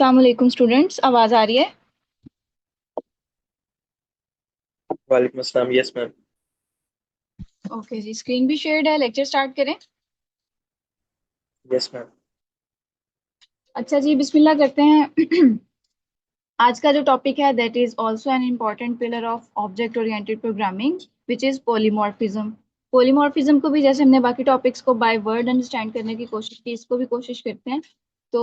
अस्सलामुअलैकुम स्टूडेंट्स, आवाज आ रही है? वालेकुम अस्सलाम। Yes ma'am. ओके जी, स्क्रीन भी शेयर्ड है। लेक्चर स्टार्ट करें। Yes ma'am. अच्छा जी, बिस्मिल्लाह करते हैं। आज का जो टॉपिक है that is also an important pillar of object oriented programming which is polymorphism. Polymorphism को भी, जैसे हमने बाकी टॉपिक्स को बाय वर्ड अंडरस्टैंड करने की कोशिश की, इसको भी कोशिश करते हैं। तो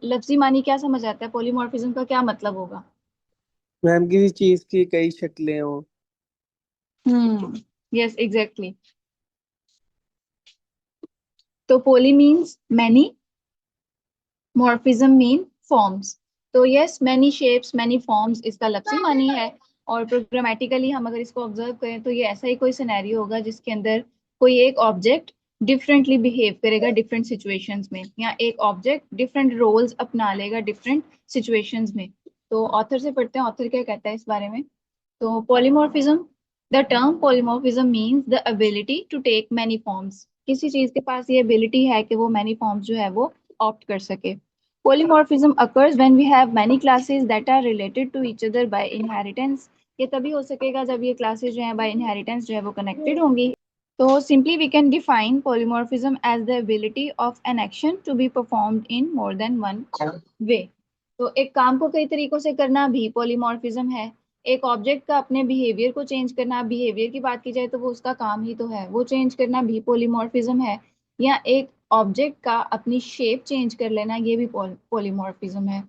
लफ्जी मानी क्या समझ आता है? पॉलीमॉर्फिज्म का क्या मतलब होगा? मैम किसी चीज की कई शक्लें हो। Yes exactly. तो poly means many, morphism mean forms. तो yes, many shapes many forms इसका लफ्ज़ी मानी है। और प्रोग्रामेटिकली हम अगर इसको ऑब्जर्व करें तो ये ऐसा ही कोई सिनेरियो होगा जिसके अंदर कोई एक ऑब्जेक्ट डिफरेंटली बिहेव करेगा डिफरेंट सिचुएशंस में, या एक ऑब्जेक्ट डिफरेंट रोल्स अपना लेगा डिफरेंट सिचुएशंस में। तो ऑथर से पढ़ते हैं, ऑथर क्या कहता है इस बारे में। तो polymorphism, the term polymorphism means the ability to take many forms. किसी चीज के पास ये एबिलिटी है कि वो मैनी फॉर्म्स जो है वो ऑप्ट कर सके। Polymorphism occurs when we have many classes that are related to each other by inheritance। ये तभी हो सकेगा जब ये क्लासेस जो है बाय इनहेरिटेंस जो है वो कनेक्टेड होंगी। तो simply we can define polymorphism as the ability of an action to be performed in more than one way। तो एक काम को कई तरीकों से करना भी पॉलीमॉर्फिज्म है। एक ऑब्जेक्ट का अपने बिहेवियर को चेंज करना, बिहेवियर की बात की जाए तो वो उसका काम ही तो है, वो चेंज करना भी पॉलीमॉर्फिज्म है। या एक ऑब्जेक्ट का अपनी शेप चेंज कर लेना, ये भी पॉलीमॉर्फिज्म है।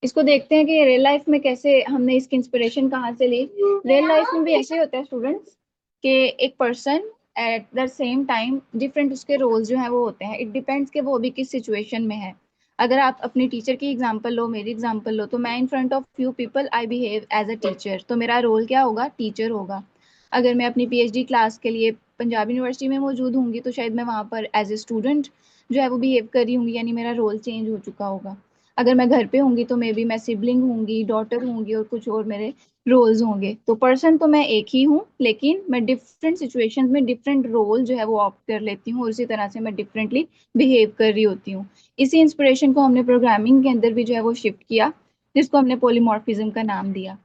इसको देखते हैं कि रियल लाइफ में कैसे हमने इसकी इंस्पिरेशन कहाँ से ली। रियल लाइफ में भी ऐसे ही होता है स्टूडेंट्स कि एक person at the same time different उसके रोल्स जो हैं वो होते हैं। इट डिपेंड्स कि वो अभी किस सिचुएशन में है। अगर आप अपनी टीचर की एग्जांपल लो, मेरी एग्जांपल लो, तो मैं in front of few people I behave as a teacher, तो मेरा रोल क्या होगा? टीचर होगा। अगर मैं अपनी पीएचडी क्लास के लिए पंजाब यूनिवर्सिटी में मौजूद होंगी तो शायद मैं वहाँ पर एज ए स्टूडेंट जो है वो बिहेव कर रही होंगी, यानी मेरा रोल चेंज हो चुका होगा। अगर मैं घर पे होंगी तो मे बी मैं सिबलिंग होंगी, डॉटर होंगी, और कुछ और मेरे रोल्स होंगे। तो पर्सन तो मैं एक ही हूँ, लेकिन मैं डिफरेंट सिचुएशंस में डिफरेंट रोल जो है वो ऑप्ट कर लेती हूँ, और उसी तरह से मैं डिफरेंटली बिहेव कर रही होती हूँ। इसी इंस्पिरेशन को हमने प्रोग्रामिंग के अंदर भी जो है वो शिफ्ट किया, जिसको हमने पॉलीमॉर्फिज्म का नाम दिया।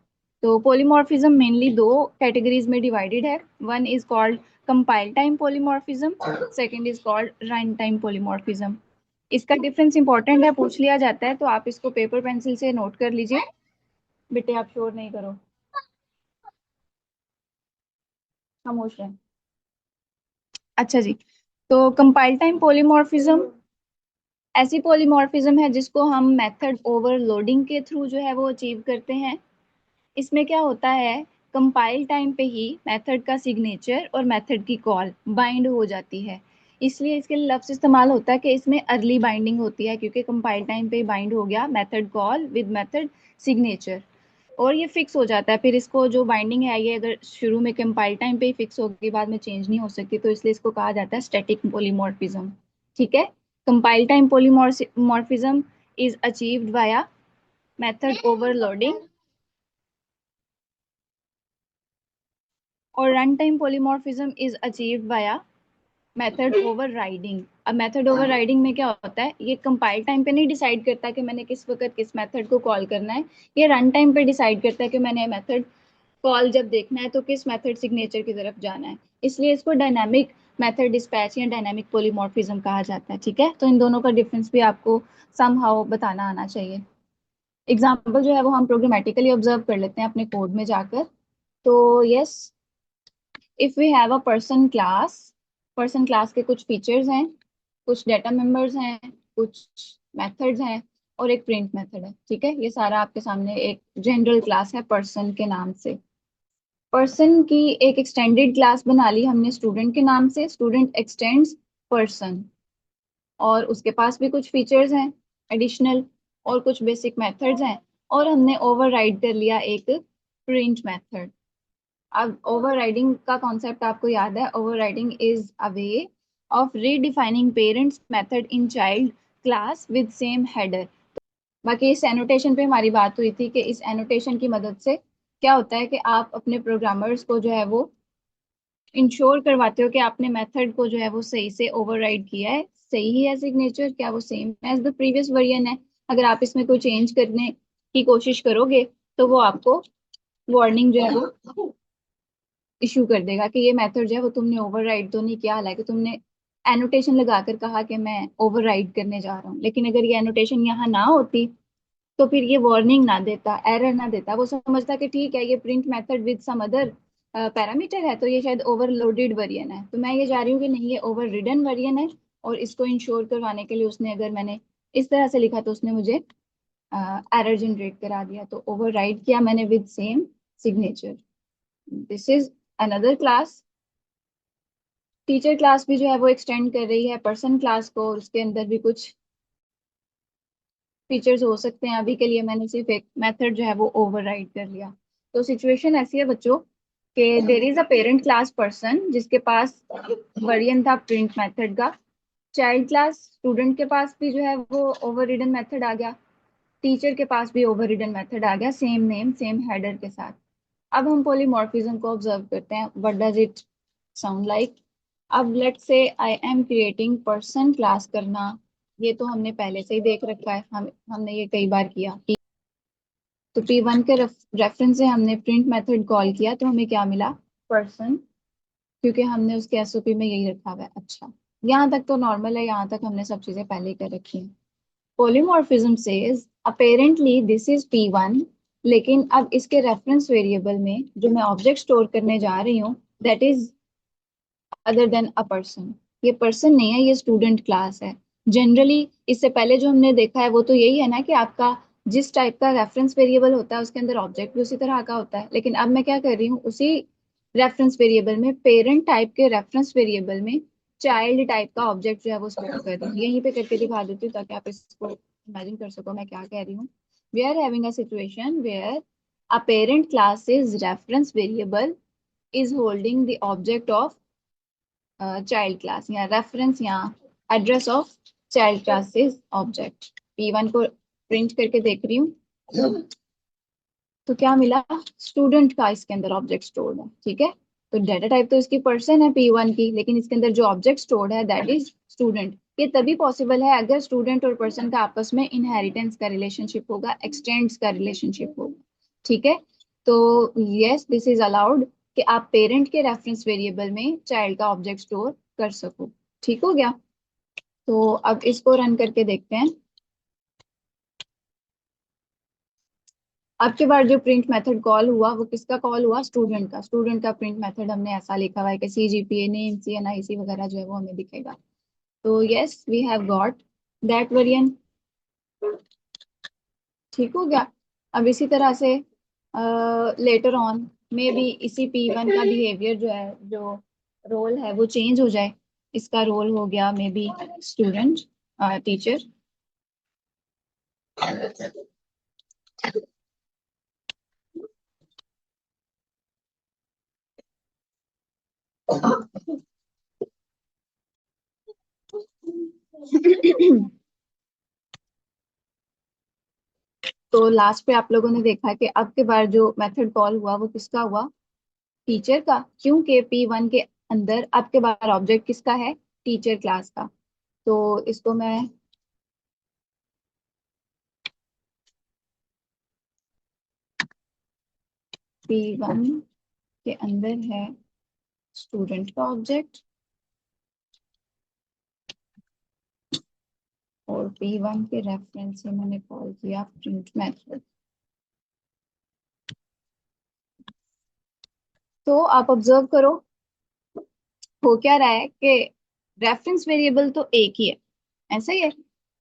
तो पॉलीमॉर्फिज्म मेनली दो कैटेगरीज में डिवाइडेड है। One is called compile time polymorphism, second is called run time polymorphism. इसका डिफरेंस इंपॉर्टेंट है, पूछ लिया जाता है, तो आप इसको पेपर पेंसिल से नोट कर लीजिए। बेटे आप शोर नहीं करो, खामोश रहें। अच्छा जी, तो कंपाइल टाइम पॉलीमॉर्फिज्म ऐसी पॉलीमॉर्फिज्म है जिसको हम मेथड ओवरलोडिंग के थ्रू जो है वो अचीव करते हैं। इसमें क्या होता है, कंपाइल टाइम पे ही मेथड का सिग्नेचर और मेथड की कॉल बाइंड हो जाती है। इसलिए इसके लिए लफ्ज इस्तेमाल होता है कि इसमें अर्ली बाइंडिंग होती है, क्योंकि कंपाइल टाइम पे बाइंड हो गया method call with method signature, और ये फिक्स हो जाता है। फिर इसको जो बाइंडिंग है ये अगर शुरू में कंपाइल टाइम पे ही फिक्स होगी, बाद में चेंज नहीं हो सकती, तो इसलिए इसको कहा जाता है स्टैटिक पॉलीमॉर्फिज्म। ठीक है। Compile time polymorphism is achieved via method overloading, और run time polymorphism is achieved via method overriding. अब मेथड ओवरराइडिंग में क्या होता है, ये कंपाइल टाइम पे नहीं डिसाइड करता कि मैंने किस वक्त किस मेथड को कॉल करना है। ये रन टाइम पे डिसाइड करता है कि मैंने मेथड कॉल जब देखना है तो किस मेथड सिग्नेचर की तरफ जाना है। इसलिए इसको डायनामिक मेथड डिस्पैच या डायनामिक पॉलीमॉर्फिज्म कहा जाता है। ठीक है, तो इन दोनों का डिफरेंस भी आपको समहाउ बताना आना चाहिए। एग्जाम्पल जो है वो हम प्रोग्रामेटिकली ऑब्जर्व कर लेते हैं अपने कोड में जाकर। तो yes, if we have a person class के कुछ फीचर्स हैं, कुछ डेटा मेंबर्स हैं, कुछ मेथड्स हैं, और एक प्रिंट मेथड है। ठीक है, ये सारा आपके सामने एक जनरल क्लास है पर्सन के नाम से। पर्सन की एक एक्सटेंडेड क्लास बना ली हमने स्टूडेंट के नाम से, स्टूडेंट एक्सटेंड्स पर्सन, और उसके पास भी कुछ फीचर्स हैं एडिशनल, और कुछ बेसिक मेथड्स हैं, और हमने ओवरराइड कर लिया एक प्रिंट मेथड। अब ओवरराइडिंग का कॉन्सेप्ट आपको याद है, overriding is a way of redefining parents method in child class with same header. बाकी इस एनोटेशन पे हमारी बात हुई थी कि इस एनोटेशन की मदद से क्या होता है कि आप अपने प्रोग्रामर्स को जो है वो इंश्योर करवाते हो कि आपने मेथड को जो है वो सही से ओवरराइड किया है, सही ही है सिग्नेचर, क्या वो same as the previous version है, अगर आप इसमें कोई चेंज करने की कोशिश करोगे तो वो आपको वार्निंग जो है वो इशू कर देगा कि ये मेथड जो है वो तुमने ओवरराइड तो नहीं किया, हालांकि तुमने एनोटेशन लगाकर कहा कि मैं ओवरराइड करने जा रहा हूँ, लेकिन अगर ये एनोटेशन यहाँ ना होती तो फिर ये वार्निंग ना देता, एरर ना देता, वो समझता कि ठीक है ये print method with some other parameter है तो ये शायद ओवरलोडेड वेरिएंट है। तो मैं ये जा रही हूँ कि नहीं, ये ओवर रिडन वेरिएंट है, और इसको इंश्योर करवाने के लिए उसने, अगर मैंने इस तरह से लिखा तो उसने मुझे एरर जनरेट करा दिया, तो ओवरराइड किया मैंने with same signature. This is another class. Teacher class भी जो है वो एक्सटेंड कर रही है पर्सन क्लास को, और उसके अंदर भी कुछ फीचर्स हो सकते हैं। अभी के लिए मैंने सिर्फ एक मेथड जो है वो ओवरराइड कर लिया। तो सिचुएशन ऐसी है बच्चों कि there is a parent class person जिसके पास वेरिएंट था प्रिंट मेथड का, चाइल्ड क्लास स्टूडेंट के पास भी जो है वो ओवर रिडन मेथड आ गया, टीचर के पास भी ओवर रिडन मेथड आ गया, सेम नेम सेम हेडर के साथ। अब हम पॉलीमॉर्फिज्म को ऑब्जर्व करते हैं, what does it sound like. अब let's say I am creating person class करना, ये तो हमने पहले से ही देख रखा है, हमने ये कई बार किया। तो P1 के रेफरेंस से हमने प्रिंट मेथड कॉल किया तो हमें क्या मिला, पर्सन, क्योंकि हमने उसके एसओपी में यही रखा हुआ है। अच्छा, यहाँ तक तो नॉर्मल है, यहाँ तक हमने सब चीजें पहले ही कर रखी हैं। Polymorphism says apparently this is P1, लेकिन अब इसके रेफरेंस वेरिएबल में जो मैं ऑब्जेक्ट स्टोर करने जा रही हूँ that is other than a person. ये पर्सन नहीं है, ये स्टूडेंट क्लास है। जनरली इससे पहले जो हमने देखा है वो तो यही है ना कि आपका जिस टाइप का रेफरेंस वेरिएबल होता है उसके अंदर ऑब्जेक्ट भी उसी तरह का होता है, लेकिन अब मैं क्या कर रही हूँ, उसी रेफरेंस वेरिएबल में, पेरेंट टाइप के रेफरेंस वेरिएबल में चाइल्ड टाइप का ऑब्जेक्ट जो है वो स्टोर कर रही हूँ। यहीं पे करके दिखा देती हूँ ताकि आप इसको इमेजिन कर सको मैं क्या कह रही हूँ। We are having a situation where a parent class is reference variable is holding the object of child class, या रेफरेंस या address of child classes object. P1 को प्रिंट करके देख रही हूँ तो क्या मिला, स्टूडेंट का इसके अंदर ऑब्जेक्ट स्टोर्ड है। ठीक है, तो डाटा टाइप तो इसकी पर्सन है P1 की, लेकिन इसके अंदर जो ऑब्जेक्ट स्टोर्ड है दैट इज स्टूडेंट। ये तभी पॉसिबल है अगर स्टूडेंट और पर्सन का आपस में इनहेरिटेंस का रिलेशनशिप होगा, एक्सटेंड्स का रिलेशनशिप होगा। ठीक है, तो यस दिस इज अलाउड कि आप पेरेंट के रेफरेंस वेरिएबल में चाइल्ड का ऑब्जेक्ट स्टोर कर सको। ठीक हो गया, तो अब इसको रन करके देखते हैं। अब के बाद जो प्रिंट मेथड कॉल हुआ वो किसका कॉल हुआ, स्टूडेंट का। स्टूडेंट का प्रिंट मेथड हमने ऐसा लिखा हुआ है कि CGPA नेम CNIC वगैरह जो है वो हमें दिखेगा। तो yes we have got that variant. ठीक हो गया। अब इसी तरह से लेटर ऑन में भी इसी P1 का बिहेवियर जो है, जो रोल है वो चेंज हो जाए। इसका रोल हो गया मे बी स्टूडेंट टीचर। तो लास्ट पे आप लोगों ने देखा कि अब के बार जो मेथड कॉल हुआ वो किसका हुआ, टीचर का, क्योंकि P1 के अंदर अब के बार ऑब्जेक्ट किसका है, टीचर क्लास का। तो इसको मैं P1 के अंदर है स्टूडेंट का ऑब्जेक्ट, और P1 के रेफरेंस से मैंने कॉल किया प्रिंट मेथड। तो आप ऑब्जर्व करो हो क्या रहा है कि रेफरेंस वेरिएबल तो एक ही है, ऐसा ही है।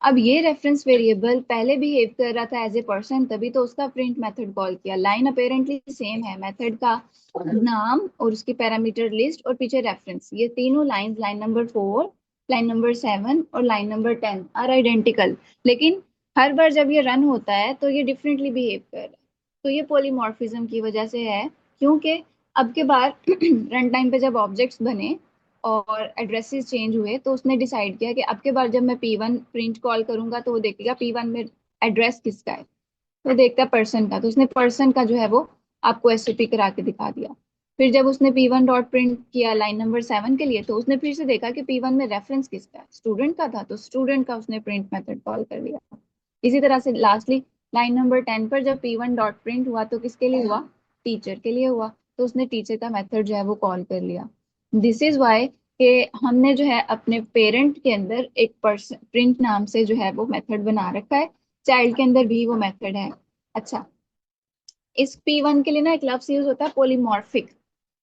अब ये रेफरेंस वेरिएबल पहले बिहेव कर रहा था एज ए पर्सन, तभी तो उसका प्रिंट मेथड कॉल किया। लाइन अपेरेंटली सेम है, मेथड का नाम और उसकी पैरामीटर लिस्ट और पीछे रेफरेंस, ये तीनों lines, line number 4, line number 7 और लाइन नंबर 10 आर आइडेंटिकल, लेकिन हर बार जब ये रन होता है तो ये डिफरेंटली बिहेव कर रहा है। तो ये पॉलीमॉर्फिज्म की वजह से है, क्योंकि अब के बार रन टाइम पे जब ऑब्जेक्ट्स बने और एड्रेसेस चेंज हुए तो उसने डिसाइड किया कि अब के बार जब मैं P1 प्रिंट कॉल करूंगा तो वो देखेगा P1 में एड्रेस किसका है, तो देखता है पर्सन का, तो उसने पर्सन का जो है वो आपको एसओपी करा के दिखा दिया। फिर जब उसने P1 डॉट प्रिंट किया लाइन नंबर 7 के लिए तो उसने फिर से देखा कि P1 में रेफरेंस किसका है, स्टूडेंट का था, तो स्टूडेंट का उसने प्रिंट मेथड कॉल कर दिया। इसी तरह से लास्टली लाइन नंबर 10 पर जब P1 डॉट प्रिंट हुआ तो किसके लिए हुआ, टीचर के लिए हुआ, तो उसने टीचर का मेथड जो है वो कॉल कर लिया। दिस इज वाई कि हमने जो है अपने पेरेंट के अंदर एक पर्सन प्रिंट नाम से जो है वो मेथड बना रखा है, चाइल्ड के अंदर भी वो मेथड है। अच्छा, इस P1 के लिए ना एक लफ्ज यूज होता है पोलीमॉर्फिक।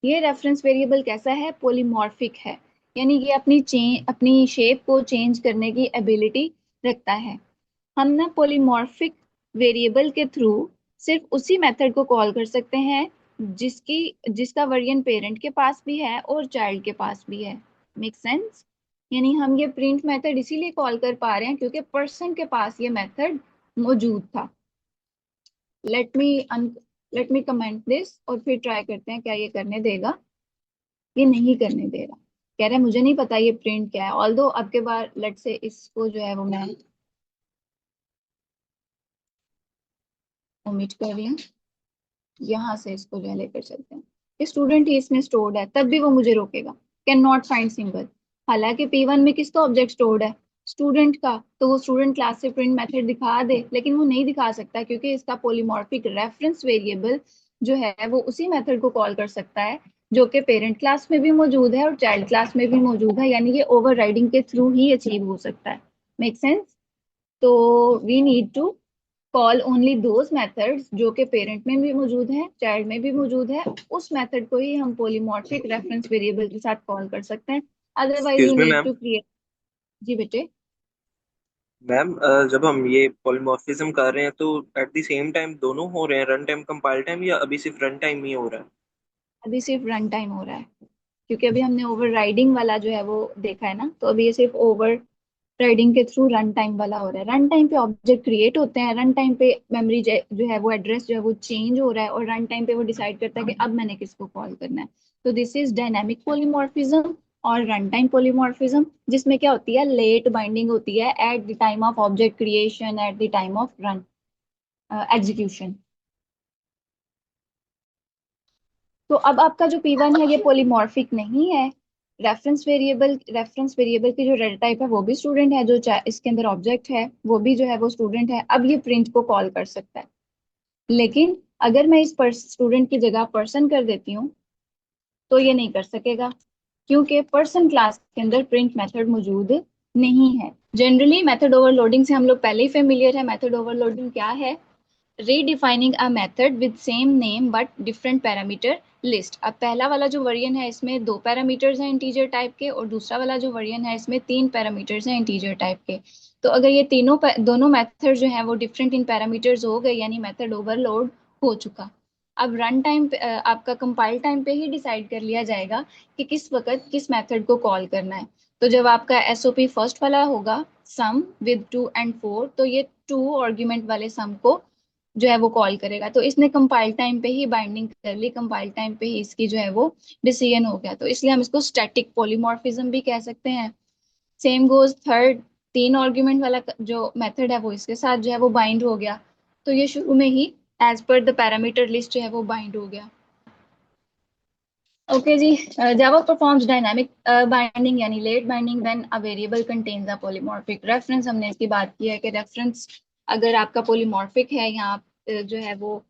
ये रेफरेंस वेरिएबल कैसा है, पोलीमॉर्फिक है, यानी ये अपनी शेप को चेंज करने की एबिलिटी रखता है। हम ना पोलीमॉर्फिक वेरिएबल के थ्रू सिर्फ उसी मेथड को कॉल कर सकते हैं जिसका वर्जन पेरेंट के पास भी है और चाइल्ड के पास भी है। Make sense? यानी हम ये प्रिंट मेथड इसीलिए कॉल कर पा रहे हैं क्योंकि पर्सन के पास ये मेथड मौजूद था। Let me let me comment this और फिर ट्राई करते हैं क्या ये करने देगा। ये नहीं करने दे रहा, कह रहा है मुझे नहीं पता ये प्रिंट क्या है। ऑल्दो अब के बार लेट से इसको जो है वो मैं ओमिट कर रही हूँ, यहाँ से इसको जो है लेकर चलते हैं। स्टूडेंट ही इसमें स्टोर्ड है, तब भी वो मुझे रोकेगा, कैन नॉट फाइंड सिंबल। हालांकि P1 में किसका ऑब्जेक्ट स्टोर्ड है, स्टूडेंट का, तो वो स्टूडेंट क्लास से प्रिंट मेथड दिखा दे, लेकिन वो नहीं दिखा सकता क्योंकि इसका पोलीमॉर्फिक रेफरेंस वेरिएबल जो है वो उसी मेथड को कॉल कर सकता है जो कि पेरेंट क्लास में भी मौजूद है और चाइल्ड क्लास में भी मौजूद है, यानी ये ओवरराइडिंग के थ्रू ही अचीव हो सकता है। Make sense? तो we need to call only those methods जो कि पेरेंट में भी मौजूद है, चाइल्ड में भी मौजूद है, उस मेथड को ही हम पोलीमॉर्फिक रेफरेंस वेरिएबल के साथ कॉल कर सकते हैं। Otherwise you excuse me need ma'am. To create. जी बेटे। मैम जब हम ये पॉलीमॉर्फिज्म कर रहे हैं तो एट द सेम टाइम दोनों हो रहे हैं, रन टाइम कंपाइल टाइम, या अभी सिर्फ रन टाइम ही हो रहा है? अभी सिर्फ रन टाइम हो रहा है क्योंकि अभी हमने ओवरराइडिंग वाला जो है वो देखा है ना, तो अभी ये सिर्फ ओवर राइडिंग के थ्रू रन टाइम वाला हो रहा है। रन टाइम पे ऑब्जेक्ट क्रिएट होते हैं, रन टाइम पे मेमोरी जो है वो एड्रेस जो है वो चेंज हो रहा है और रन टाइम पे वो डिसाइड करता है कि अब मैंने किसको कॉल करना है। तो दिस इज डायनामिक पॉलीमॉर्फिज्म और रन टाइम पॉलीमॉर्फिज्म, जिसमें क्या होती है, लेट बाइंडिंग होती है at the time of object creation, at the time of run execution. तो अब आपका जो P1 है ये पॉलीमॉर्फिक नहीं है। रेफरेंस वेरिएबल की जो डेटा टाइप है वो भी स्टूडेंट है, जो इसके अंदर ऑब्जेक्ट है वो भी जो है वो स्टूडेंट है। अब ये प्रिंट को कॉल कर सकता है, लेकिन अगर मैं इस स्टूडेंट की जगह पर्सन कर देती हूँ तो ये नहीं कर सकेगा क्योंकि पर्सन क्लास के अंदर प्रिंट मेथड मौजूद नहीं है। जनरली मेथड ओवरलोडिंग से हम लोग पहले ही फेमिलियर है। मेथड ओवरलोडिंग क्या है, redefining a method with same name but different parameter list. अब पहला वाला जो वर्जन है इसमें 2 पैरामीटर्स हैं इंटीजर टाइप के, और दूसरा वाला जो वर्जन है इसमें 3 पैरामीटर्स हैं इंटीजर टाइप के। तो अगर ये दोनों मेथड जो है वो डिफरेंट इन पैरामीटर्स हो गए, यानी मेथड ओवरलोड हो चुका। अब रन टाइम पे आपका कंपाइल टाइम पे ही डिसाइड कर लिया जाएगा कि किस वक्त किस मेथड को कॉल करना है। तो जब आपका एसओपी फर्स्ट वाला होगा, सम विद 2 and 4, तो ये 2 आर्ग्यूमेंट वाले सम को जो है वो कॉल करेगा। तो इसने कंपाइल टाइम पे ही बाइंडिंग कर ली, कंपाइल टाइम पे ही इसकी जो है वो डिसीजन हो गया, तो इसलिए हम इसको स्टैटिक पॉलीमॉर्फिज्म भी कह सकते हैं। सेम गोज थर्ड, 3 आर्ग्यूमेंट वाला जो मेथड है वो इसके साथ जो है वो बाइंड हो गया, तो ये शुरू में ही एज पर द पैरामीटर लिस्ट जो है वो बाइंड हो गया। ओके जी। जावा परफॉर्म्स डायनामिक बाइंडिंग यानी late binding when a variable contains a polymorphic reference. हमने इसकी बात की है कि रेफरेंस अगर आपका पॉलीमॉर्फिक है या आप जो है वो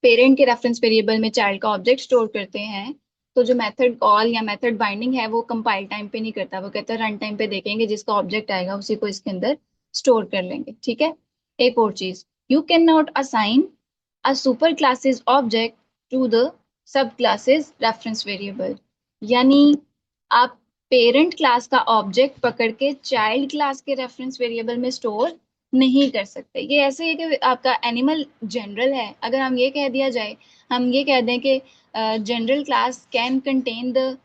पेरेंट के रेफरेंस वेरिएबल में चाइल्ड का ऑब्जेक्ट स्टोर करते हैं, तो जो मेथड कॉल या मेथड बाइंडिंग है वो कंपाइल टाइम पे नहीं करता, वो कहता है रन टाइम पे देखेंगे, जिसका ऑब्जेक्ट आएगा उसी को इसके अंदर स्टोर कर लेंगे। ठीक है। एक और चीज, you can not assign a super classes object to the subclasses reference variable। यानी आप पेरेंट क्लास का ऑब्जेक्ट पकड़ के चाइल्ड क्लास के रेफरेंस वेरिएबल में स्टोर नहीं कर सकते। ये ऐसे है कि आपका एनिमल जनरल है, अगर हम ये कह दिया जाए, हम ये कह दें कि general class can contain the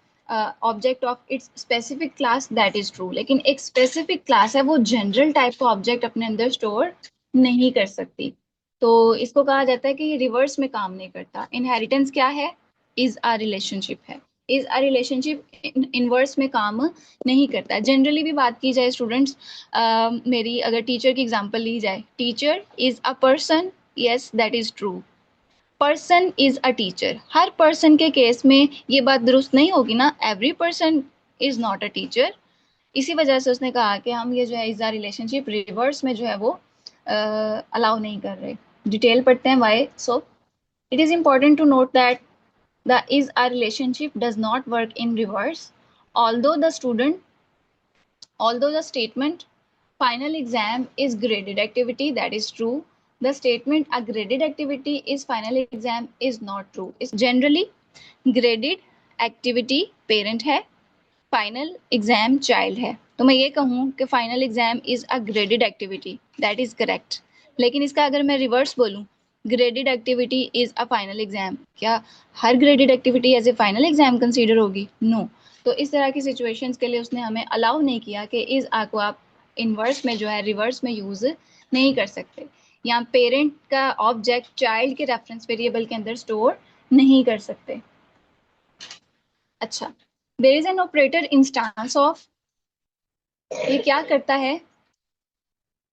object of its specific class, that is true, लेकिन एक स्पेसिफिक क्लास है वो जनरल टाइप का ऑब्जेक्ट अपने अंदर स्टोर नहीं कर सकती। तो इसको कहा जाता है कि ये रिवर्स में काम नहीं करता। इनहेरिटेंस क्या है, इज अ रिलेशनशिप है, इज अ रिलेशनशिप इनवर्स में काम नहीं करता। जनरली भी बात की जाए स्टूडेंट्स, मेरी अगर टीचर की एग्जांपल ली जाए, teacher is a person, yes that is true, person is a teacher. Her person के केस में ये बात दुरुस्त नहीं होगी ना, every person is not a teacher, इसी वजह से उसने कहा कि हम ये जो है इज आर रिलेशनशिप रिवर्स में जो है वो अलाउ नहीं कर रहे। डिटेल पढ़ते हैं why. So it is important to note that the is are relationship does not work in reverse although the student although the statement final exam is graded activity, that is true. The statement a graded activity is final exam is not true. Is generally graded activity parent है, final exam child है। तो मैं ये कहूँ कि final exam is a graded activity, that is correct. लेकिन इसका अगर मैं रिवर्स बोलूँ, graded activity is a final exam, क्या हर graded activity as a final exam consider होगी? नो। तो इस तरह की सिचुएशंस के लिए उसने हमें अलाउ नहीं किया कि इज आ को आप इनवर्स में जो है रिवर्स में यूज नहीं कर सकते। यहाँ पेरेंट का ऑब्जेक्ट चाइल्ड के रेफरेंस वेरिएबल के अंदर स्टोर नहीं कर सकते। अच्छा, there is an operator instance of, ये क्या करता है?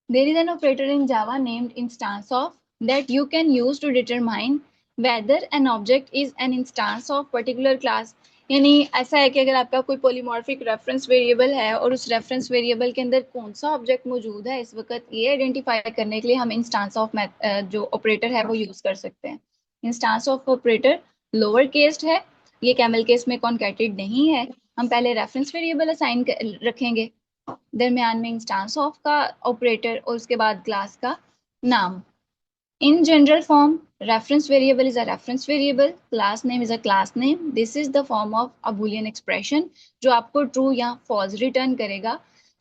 There is an operator in Java named instance of that you can use to determine whether an object is an instance of particular class। यानी ऐसा है कि अगर आपका कोई पॉलीमॉर्फिक रेफरेंस वेरिएबल है और उस रेफरेंस वेरिएबल के अंदर कौन सा ऑब्जेक्ट मौजूद है इस वक्त, ये आइडेंटिफाई करने के लिए हम इंस्टांस ऑफ जो ऑपरेटर है वो यूज कर सकते हैं। इंस्टांस ऑफ ऑपरेटर लोअर केस्ड है, ये कैमल केस में कॉन्कैटेड नहीं है। हम पहले रेफरेंस वेरिएबल असाइन रखेंगे, दरमियान में इंस्टांस ऑफ का ऑपरेटर और उसके बाद क्लास का नाम। In general form reference variable is a reference variable, class name is a class name, this is the form of a boolean expression जो आपको true या false रिटर्न करेगा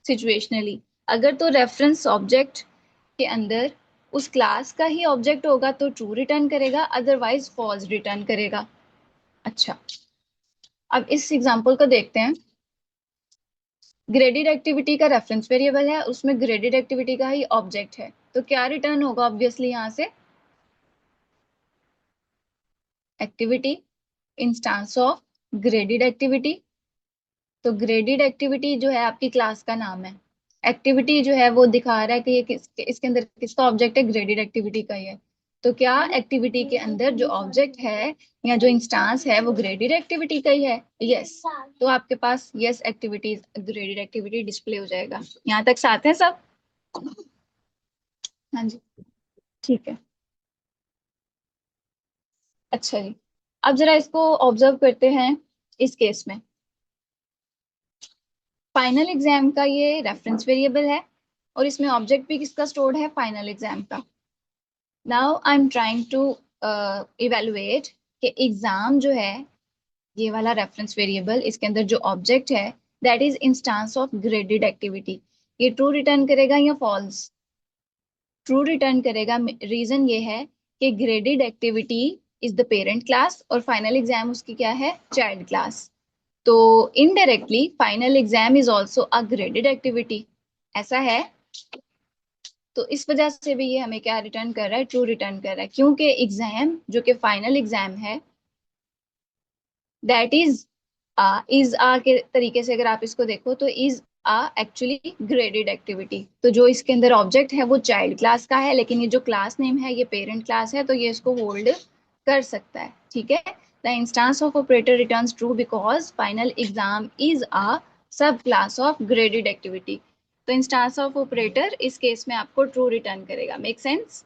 situationally। अगर तो reference object के अंदर उस क्लास का ही ऑब्जेक्ट होगा तो ट्रू रिटर्न करेगा, अदरवाइज फॉल्स रिटर्न करेगा। अच्छा, अब इस एग्जांपल को देखते हैं। ग्रेडेड एक्टिविटी का रेफरेंस वेरिएबल है, उसमें ग्रेडेड एक्टिविटी का ही ऑब्जेक्ट है, तो क्या रिटर्न होगा? ऑब्वियसली यहाँ से activity instance of graded activity. तो ग्रेडेड एक्टिविटी जो है आपकी क्लास का नाम है, एक्टिविटी जो है वो दिखा रहा है कि ये इसके अंदर किसका ऑब्जेक्ट है? ग्रेडेड एक्टिविटी का ही है। तो क्या एक्टिविटी के अंदर जो ऑब्जेक्ट है या जो इंस्टांस है वो ग्रेडेड एक्टिविटी का ही है? यस। तो आपके पास yes activity graded activity display हो जाएगा। यहाँ तक साथ हैं सब? हाँ जी, ठीक है। अच्छा जी, अब जरा इसको ऑब्जर्व करते हैं इस केस में। फाइनल एग्जाम का ये रेफरेंस वेरिएबल है और इसमें ऑब्जेक्ट भी किसका स्टोर्ड है? फाइनल एग्जाम का। Now I am trying to evaluate कि एग्जाम जो है ये वाला रेफरेंस वेरिएबल, इसके अंदर जो ऑब्जेक्ट है that is instance of graded activity, ये ट्रू रिटर्न करेगा या फॉल्स? ट्रू रिटर्न करेगा। रीजन ये है कि graded activity is the parent class और फाइनल एग्जाम उसकी क्या है? Child class. तो indirectly final exam is also a graded activity, ऐसा है। तो इस वजह से भी ये हमें क्या रिटर्न कर रहा है? ट्रू रिटर्न कर रहा है, क्योंकि एग्जाम जो कि फाइनल एग्जाम है दैट इज आ के तरीके से अगर आप इसको देखो तो इज एक्चुअली ग्रेडेड एक्टिविटी। तो जो इसके अंदर ऑब्जेक्ट है वो चाइल्ड क्लास का है, लेकिन ये जो क्लास नेम है ये पेरेंट क्लास है, तो ये इसको होल्ड कर सकता है। ठीक है, the instance of operator returns true because final exam is अ सब क्लास ऑफ ग्रेडेड एक्टिविटी। तो इंस्टांस ऑफ ऑपरेटर इस केस में आपको ट्रू रिटर्न करेगा। Make sense?